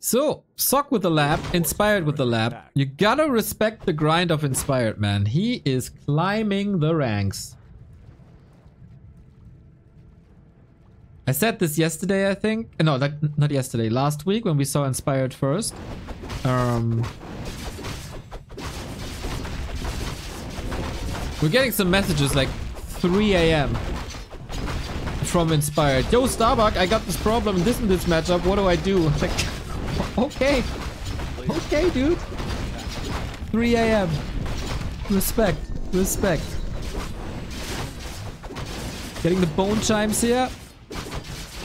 So, Sock with the lab, Inspired with the lab. You gotta respect the grind of Inspired, man. He is climbing the ranks. I said this yesterday, I think. No, not yesterday. Last week when we saw Inspired first. We're getting some messages like 3 AM from Inspired. Yo, Starbuck, I got this problem in this matchup. What do I do? Like, okay. Okay, dude. 3 AM. Respect. Respect. Getting the bone chimes here.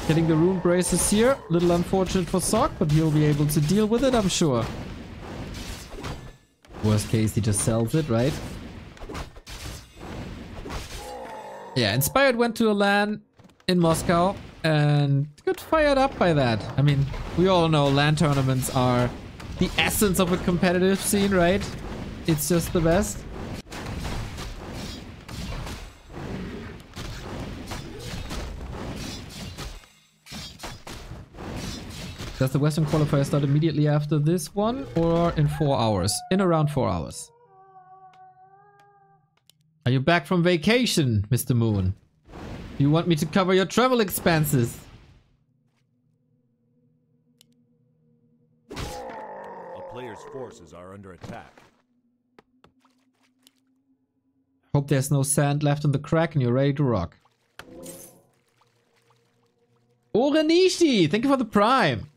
Getting the rune braces here. Little unfortunate for Sock, but he'll be able to deal with it, I'm sure. Worst case, he just sells it, right? Yeah, Inspired went to a LAN in Moscow and got fired up by that. I mean, we all know LAN tournaments are the essence of a competitive scene, right? It's just the best. Does the Western qualifier start immediately after this one or in 4 hours? In around 4 hours. Are you back from vacation, Mr. Moon? You want me to cover your travel expenses? A player's forces are under attack. Hope there's no sand left in the crack and you're ready to rock. Orenishi, thank you for the prime.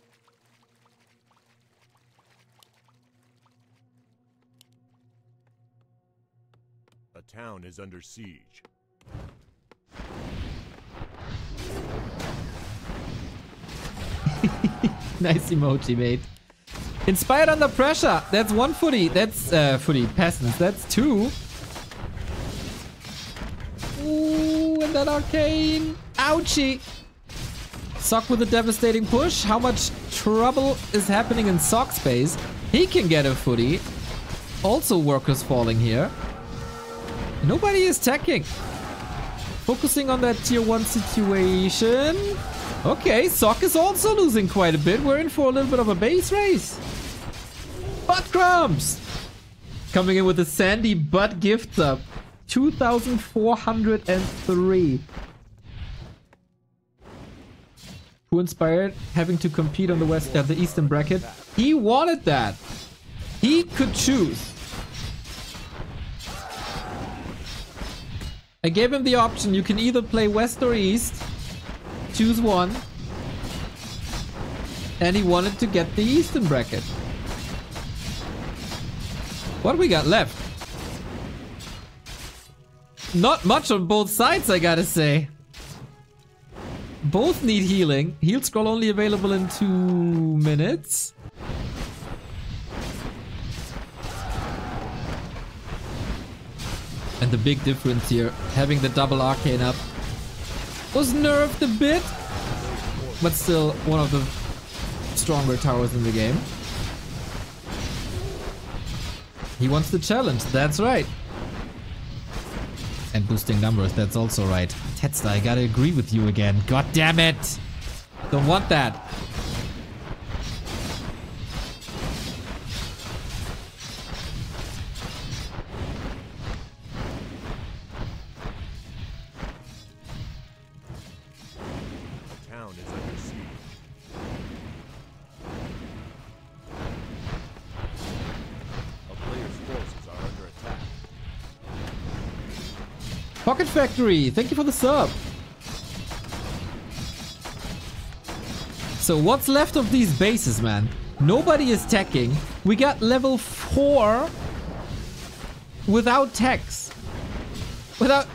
A town is under siege. Nice emoji, mate. Inspired under pressure. That's 1 footy. That's footy peasants. That's 2. Ooh, and that arcane. Ouchie. Sock with a devastating push. How much trouble is happening in Sock space? He can get a footy. Also workers falling here. Nobody is teching. Focusing on that tier 1 situation. Okay, Sock is also losing quite a bit. We're in for a little bit of a base race. Butt crumbs! Coming in with a sandy butt gift up. 2,403. Who Inspired having to compete on the Eastern bracket? He wanted that. He could choose. I gave him the option. You can either play West or East. Choose one. And he wanted to get the Eastern bracket. What do we got left? Not much on both sides, I gotta say. Both need healing. Heal scroll only available in 2 minutes. And the big difference here, having the double arcane up, was nerfed a bit, but still one of the stronger towers in the game. He wants the challenge, that's right. And boosting numbers, that's also right. Tetsta, I gotta agree with you again. God damn it! Don't want that. Pocket Factory, thank you for the sub. So what's left of these bases, man? Nobody is teching. We got level 4 without techs. Without...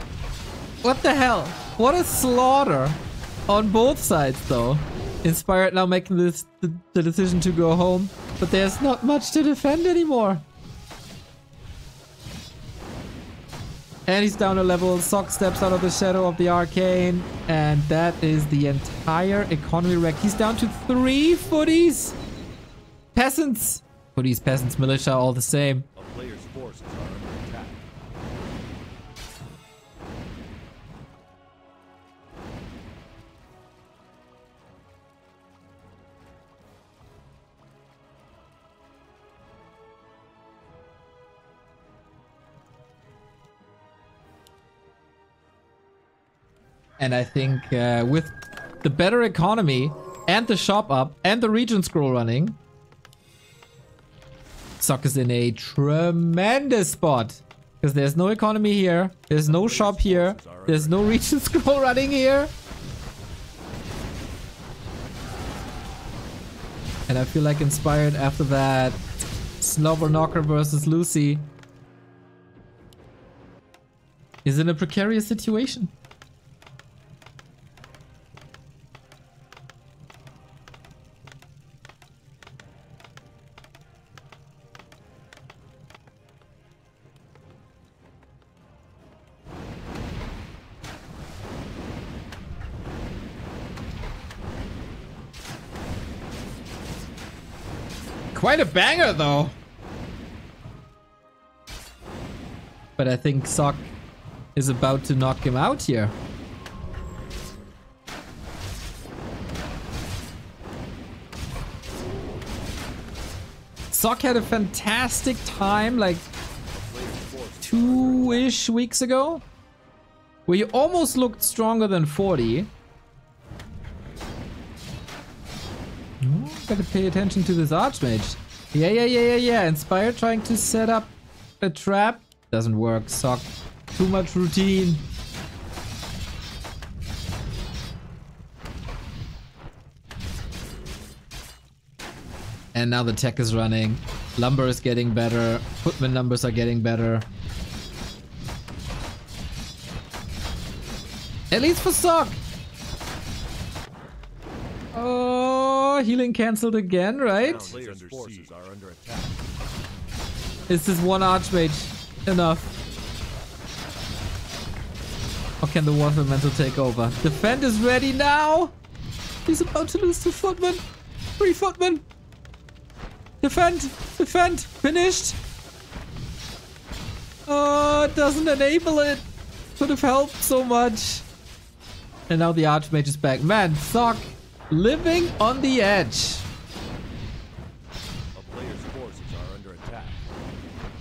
What the hell? What a slaughter on both sides, though. Inspired now making the decision to go home. But there's not much to defend anymore. And he's down a level. Sock steps out of the shadow of the arcane. And that is the entire economy wreck. He's down to 3 footies. Peasants. Footies, peasants, militia, all the same. A player's forces are under attack. And I think with the better economy and the shop up and the region scroll running, Sock is in a tremendous spot. Because there's no economy here, there's no shop here, there's no region scroll running here. And I feel like Inspired after that Slobber Knocker versus Lucy is in a precarious situation. Quite a banger though. But I think Sock is about to knock him out here. Sock had a fantastic time like 2-ish weeks ago, where he almost looked stronger than 40. Gotta pay attention to this Archmage. Yeah. Inspired trying to set up a trap. Doesn't work. Sock. Too much routine. And now the tech is running. Lumber is getting better. Footman numbers are getting better. At least for Sock. Oh, healing cancelled again, right? Is this one Archmage enough? Or can the Warfare Mental take over? Defend is ready now! He's about to lose to Footman! 3 Footman! Defend! Defend! Finished! Oh, it doesn't enable it! Could have helped so much. And now the Archmage is back. Man, Sock! Living on the edge. A player's forces are under attack.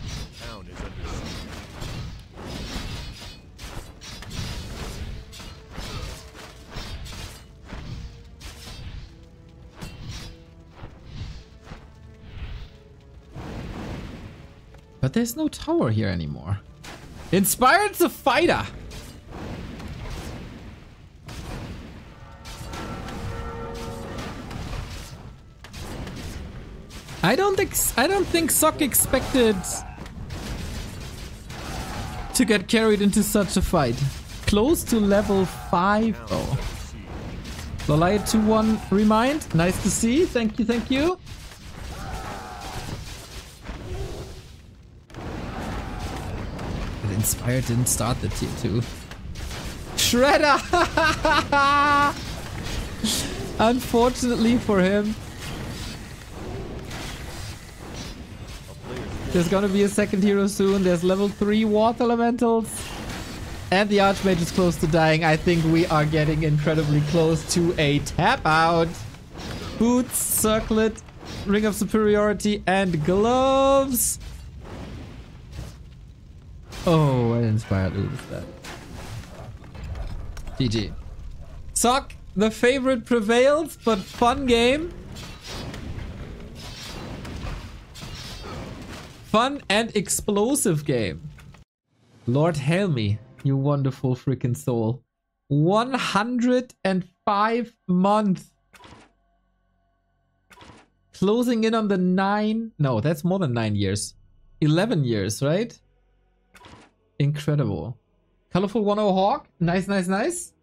The town is under siege. But there's no tower here anymore. Inspired's a fighter. I don't think Sock expected to get carried into such a fight. Close to level 5 though. Lolai 2-1 remind. Nice to see. Thank you, thank you. But Inspired didn't start the tier 2. Shredder! Unfortunately for him. There's gonna be a second hero soon. There's level 3 Water Elementals. And the Archmage is close to dying. I think we are getting incredibly close to a tap out. Boots, Circlet, Ring of Superiority, and Gloves. Oh, I Inspired loses that. GG. Sock, the favorite prevails, but fun game. Fun and explosive game. Lord hail me, you wonderful freaking soul. 105 months. Closing in on the 9... No, that's more than 9 years. 11 years, right? Incredible. Colorful 1-0 Hawk. Nice, nice, nice.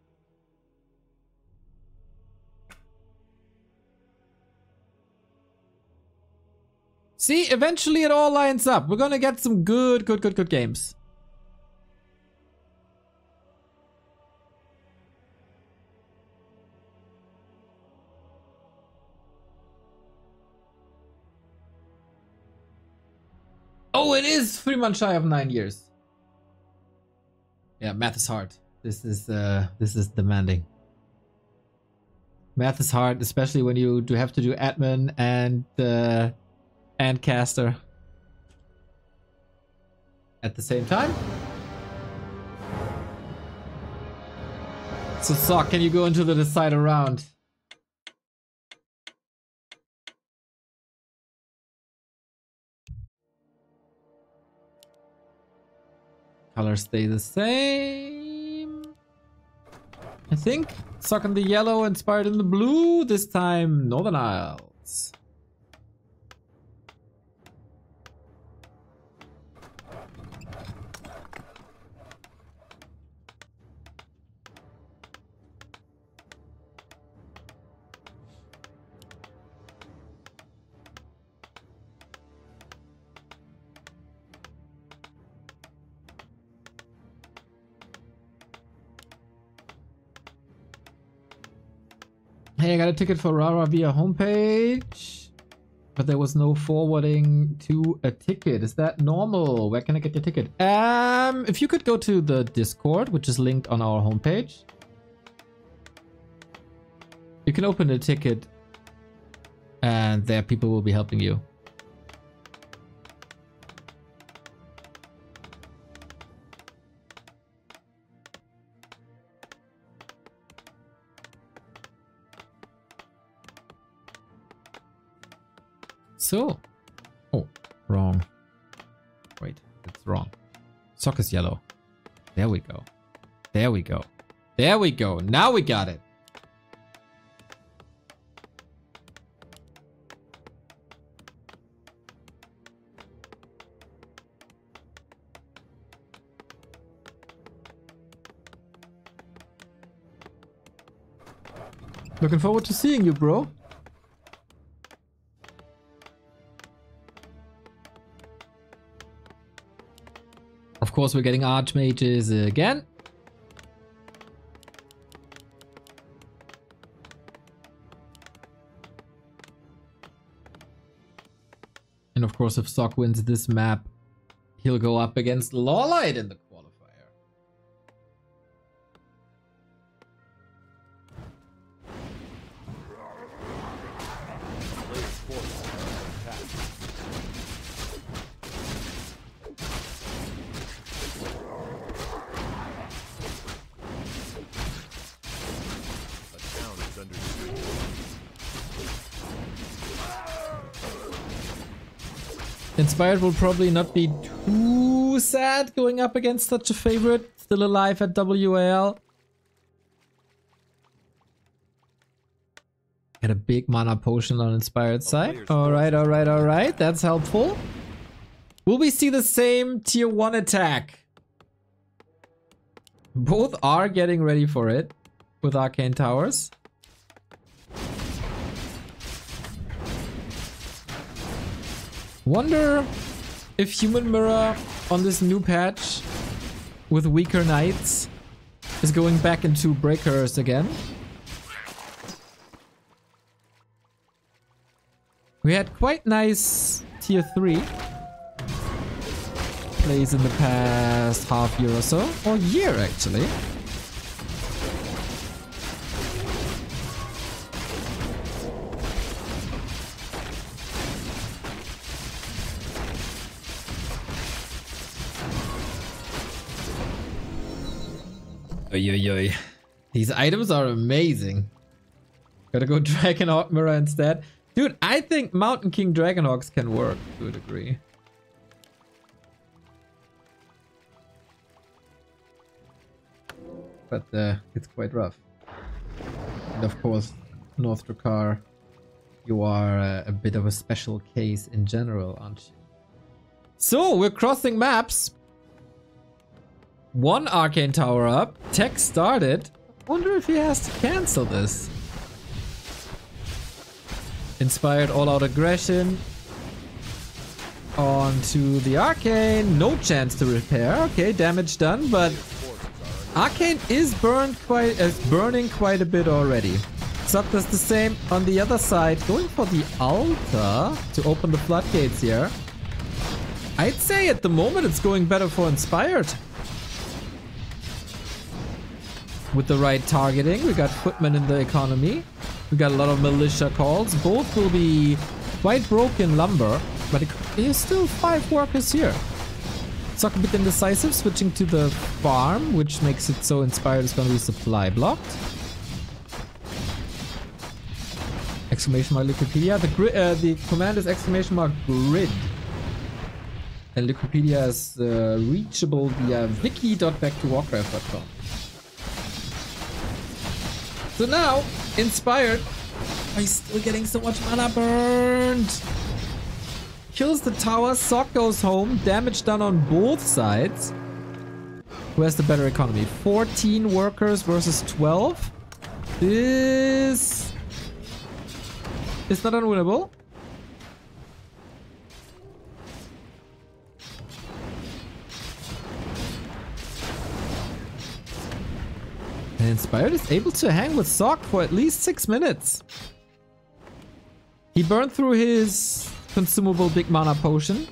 See, eventually it all lines up. We're gonna get some good games. Oh, it is 3 months shy of 9 years. Yeah, math is hard. This is demanding. Math is hard, especially when you have to do admin and caster at the same time. So Sock, can you go into the decider round? Colors stay the same. I think Sock in the yellow, Inspired in the blue. This time Northern Isles. Hey, I got a ticket for Rara via homepage, but there was no forwarding to a ticket. Is that normal? Where can I get your ticket? If you could go to the Discord, which is linked on our homepage, you can open a ticket and there people will be helping you. So, oh, wrong. Wait, it's wrong. Sock is yellow. There we go. There we go. There we go. Now we got it. Looking forward to seeing you, bro. Of course, we're getting archmages again. And of course, if Sock wins this map, he'll go up against Lawlight in the qualifier. Inspired will probably not be too sad going up against such a favorite. Still alive at WAL. Get a big mana potion on Inspired side. Alright, alright, alright. That's helpful. Will we see the same tier 1 attack? Both are getting ready for it with Arcane Towers. Wonder if Human Mirror on this new patch with weaker knights is going back into breakers again. We had quite nice tier 3 plays in the past half year or so, or year actually. Oy. These items are amazing. Gotta go Dragonhawk Mirror instead. Dude, I think Mountain King Dragonhawks can work to a degree. But it's quite rough. And of course, North Drakkar, you are a bit of a special case in general, aren't you? So, we're crossing maps. One Arcane Tower up. Tech started. Wonder if he has to cancel this. Inspired all-out aggression. Onto the Arcane. No chance to repair. Okay, damage done, but Arcane is burning quite a bit already. Sock does the same on the other side. Going for the Altar to open the floodgates here. I'd say at the moment it's going better for Inspired. With the right targeting, we got Footmen in the economy. We got a lot of militia calls. Both will be quite broken lumber, but there's still 5 workers here. Sock a bit indecisive, switching to the farm, which makes it so Inspired is going to be supply blocked. Exclamation mark Wikipedia. The command is exclamation mark grid. And Wikipedia is reachable via wiki.backtowarcraft.com. So now, Inspired, he's still getting so much mana burned. Kills the tower, Sock goes home, damage done on both sides. Who has the better economy? 14 workers versus 12. This is not unwinnable. And Inspired is able to hang with Sock for at least 6 minutes. He burned through his consumable big mana potion,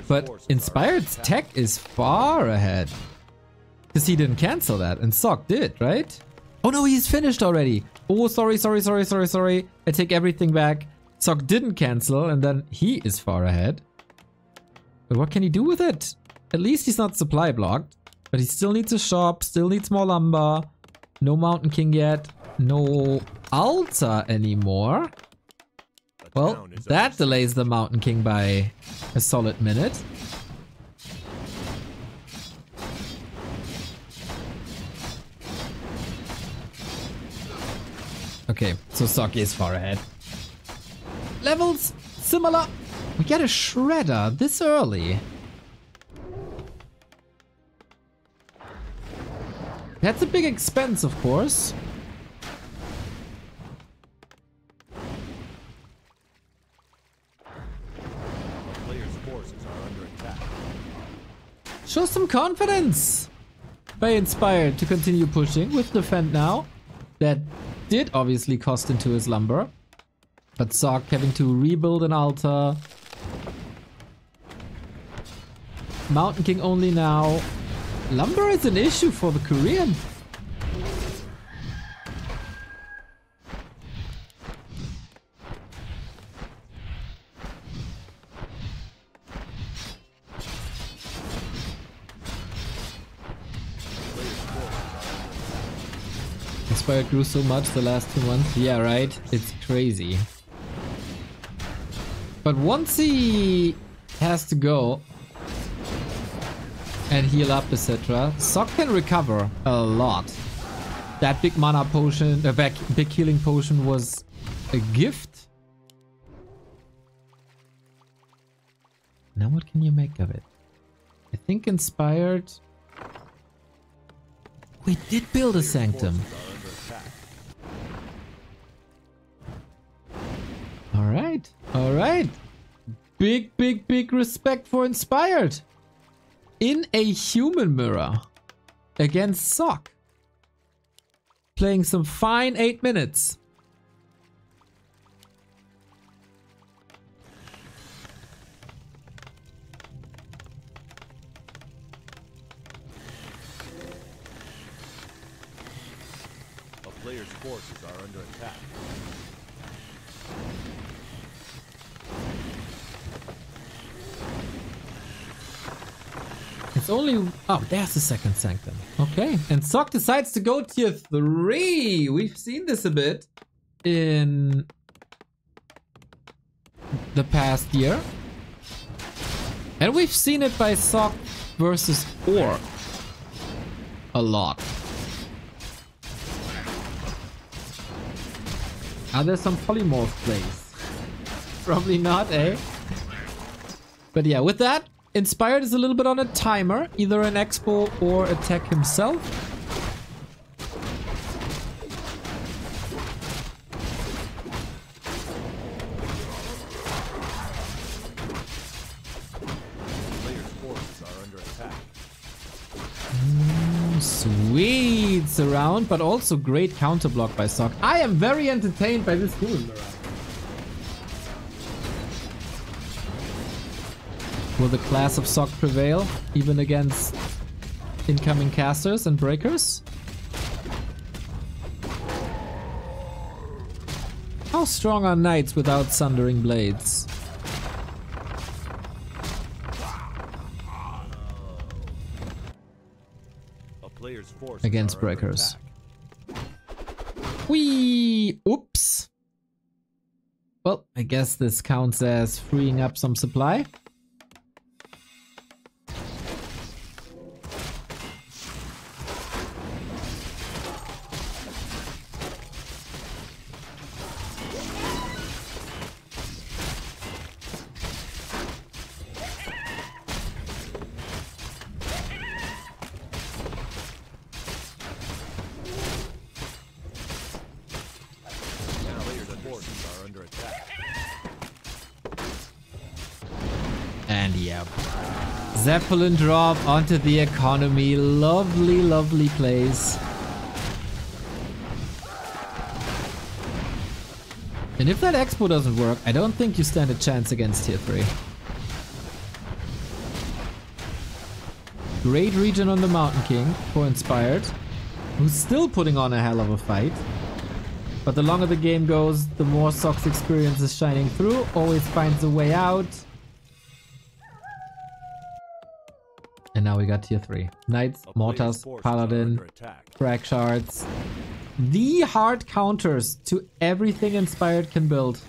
but Inspired's tech is far ahead. Because he didn't cancel that, and Sock did, right? Oh no, he's finished already. Oh, sorry. I take everything back. Sock didn't cancel, and then he is far ahead. But what can he do with it? At least he's not supply blocked. But he still needs a shop, still needs more lumber. No Mountain King yet. No altar anymore. Well, that delays the Mountain King by a solid minute. Okay, so Sock is far ahead. Levels similar. We get a Shredder this early. That's a big expense, of course. Show some confidence by Inspired to continue pushing with Defend now. That did obviously cost into his lumber. But Sock having to rebuild an altar. Mountain King only now. Lumber is an issue for the Korean. Inspired grew so much the last 2 months. Yeah, right? It's crazy. But once he has to go and heal up, etc., Sock can recover a lot. That big mana potion, big healing potion was a gift. Now what can you make of it? I think Inspired... We did build a Sanctum. Alright. Big respect for Inspired. In a human mirror. Against Sock. Playing some fine 8 minutes. A player's forces are under attack. It's only... Oh, there's the second Sanctum. Okay. And Sock decides to go tier 3. We've seen this a bit in the past year. And we've seen it by Sock versus Orc a lot. Are there some polymorph plays? Probably not, eh? But yeah, with that, Inspired is a little bit on a timer, either an expo or attack himself. Player's forces are under attack. Sweet surround, but also great counterblock by Sock. I am very entertained by this human mirror. Will the class of Sock prevail, even against incoming casters and breakers? How strong are knights without sundering blades? forces against are under breakers. attack. Whee! Oops. Well, I guess this counts as freeing up some supply. And yep. Zeppelin drop onto the economy. Lovely, lovely place. And if that expo doesn't work, I don't think you stand a chance against tier 3. Great region on the Mountain King for Inspired, who's still putting on a hell of a fight. But the longer the game goes, the more Sock's experience is shining through, always finds a way out. And now we got tier 3. Knights, Mortars, Paladin, Frag Shards. The hard counters to everything Inspired can build.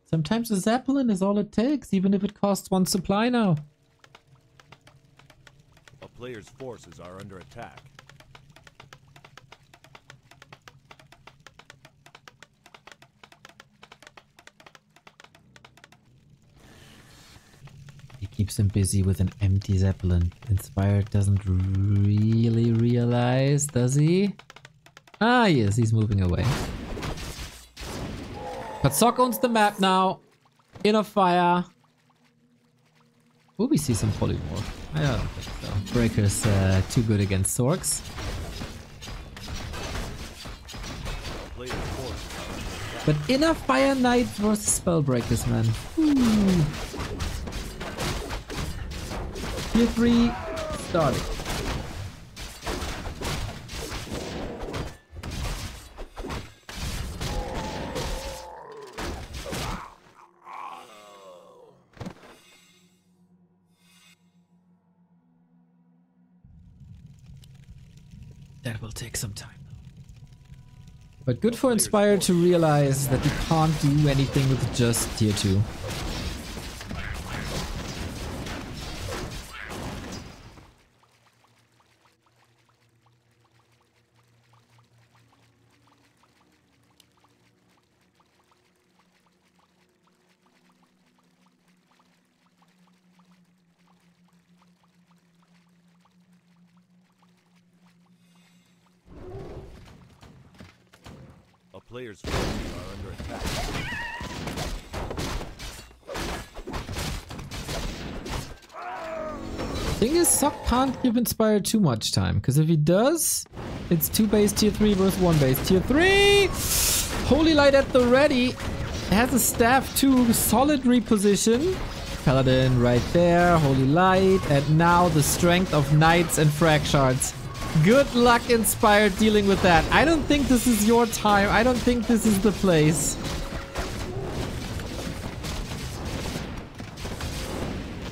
Sometimes a Zeppelin is all it takes, even if it costs 1 supply now. A player's forces are under attack. He keeps him busy with an empty Zeppelin. Inspired doesn't really realize, does he? Ah, yes, he's moving away. But Sock owns the map now. Inner Fire. Will we see some polymorph? I don't think so. Breaker's too good against Sorks. But Inner Fire Knight versus Spellbreakers, man. Ooh. Tier 3 starting. That will take some time. But good for Inspired to realize that you can't do anything with just tier 2. Players' forces are under attack. Thing is, Sock can't give Inspired too much time, because if he does, it's 2 base tier 3 versus 1 base tier 3. Holy Light at the ready. Has a staff too. Solid reposition. Paladin right there. Holy Light. And now the strength of Knights and Frag Shards. Good luck, Inspired, dealing with that. I don't think this is your time. I don't think this is the place.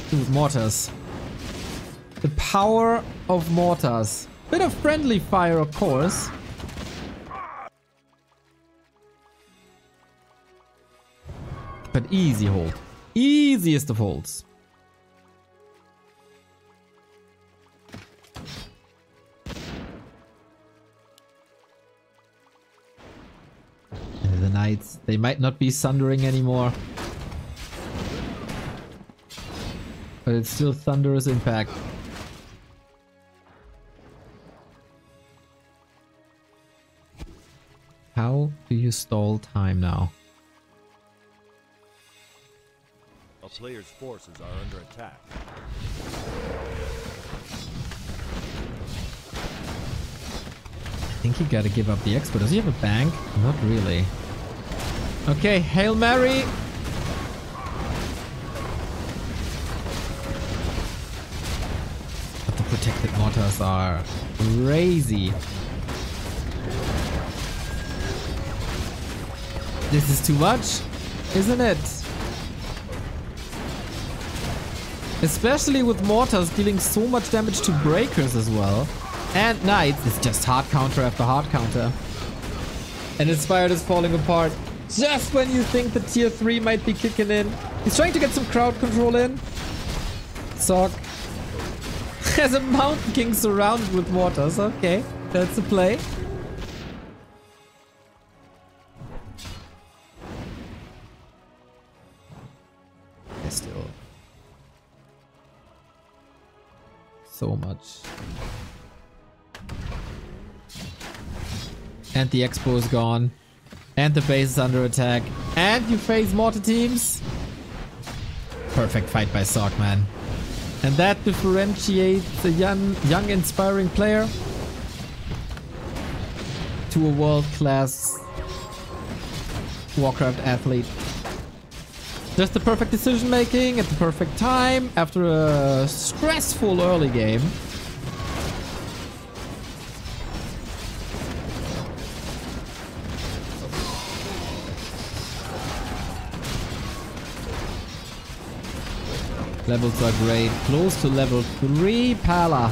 Dude, Mortars. The power of Mortars. Bit of friendly fire, of course. But easy hold. Easiest of holds. The Knights, they might not be thundering anymore. But it's still thunderous impact. How do you stall time now? A player's forces are under attack. I think he gotta give up the expo. Does he have a bank? Not really. Okay, Hail Mary. But the protected mortars are crazy. This is too much, isn't it? Especially with mortars dealing so much damage to breakers as well. And knights, it's just hard counter after hard counter. And Inspired is falling apart just when you think the tier 3 might be kicking in. He's trying to get some crowd control in. Sock has a Mountain King surrounded with mortars. Okay, that's a play. Still so much. And the expo is gone. And the base is under attack. And you face mortar teams. Perfect fight by Sock, man. And that differentiates a young inspiring player to a world-class Warcraft athlete. Just the perfect decision making at the perfect time after a stressful early game. Levels are great. Close to level 3 Pala.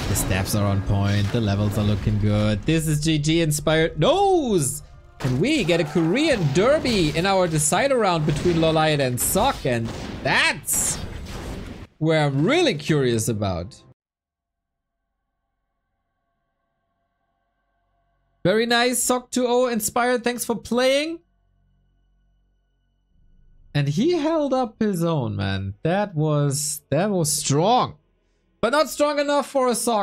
The staffs are on point. The levels are looking good. This is GG Inspired Nose! And we get a Korean derby in our decider round between Lolite and Sock, and that's where I'm really curious about. Very nice, Sock 2-0 Inspired, thanks for playing. And he held up his own, man. That was strong. But not strong enough for a Sock.